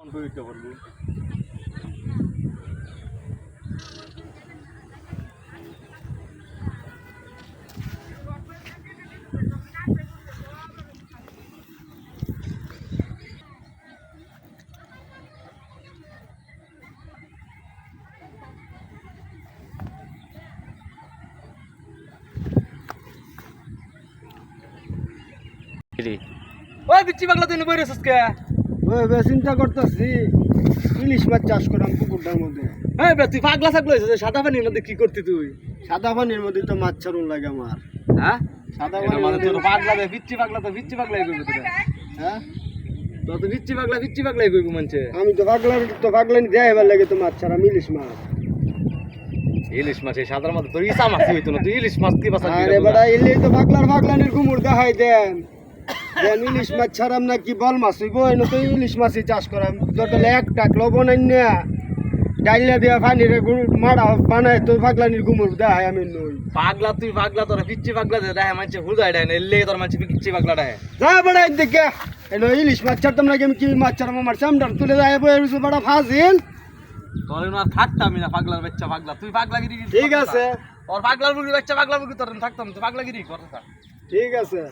পরীক্ষা করবো। ওই বিচ্ছি পাগলা তুই বই রেছিস কে? ওই বে চিন্তা করতেছি ইলিশ মাছ চাষ করাম পুকুরটার মধ্যে। হ্যাঁ বে তুই পাগলা ছাগলা হয়েছিস, সাদা পানির মধ্যে কি করতি তুই? সাদা পানির মধ্যে তো মাছ ছাড়ুন লাগে আমার। হ্যাঁ সাদা এটা পানির মানে মধ্যে তোর পাগলা দে বিচ্ছি পাগলা তো বিচ্ছি পাগলাই কইবি তোরা। হ্যাঁ তো তো বিচ্ছি পাগলাই কইবি মানছে। আমি তো পাগলানি দেখাইবার লাগে তো মাছ ছাড়াম ইলিশ মাছ। ইলিশ মাছ এই সাদার মধ্যে তোর ইসা মাছ হইতো না, তুই ইলিশ মাছ কি বাসা আরে বেটা ইলি তো পাগলানির গুমুর দেখাই দেন দেন ইলিশ মাছ ছাড়াম না কি বল মাছ হইব এনে তো ইলিশ মাছই চাষ করাম। তোর এক টাক লবণ আইনা ডাইলা দিয়া পানিরে মারা বানায় তো পাগলানির গুমুর দেখাই আমি নই। পাগলা তুই পাগলা তোর বিচ্ছি পাগলা দে দেয় মানছে হুদাই দেয় না, এলে তোর মানছে বিচ্ছি পাগলা দেয়। যা বেটা দেখে এনে ইলিশ মাছ ছাড়তাম নাকি আমি কি মাছ ছাড়াম আমার চামড়ার তুলে যায় বইছে বেটা ফাজিল। তোর আর থাকতামই না পাগলার বাচ্চা পাগলা, তুই পাগলাগিরি ঠিক আছে তোর পাগলার মুরগি বাচ্চা পাগলার মুরগি তোর থাকতাম, তুই পাগলাগিরি করতে থাক। ঠিক আছে।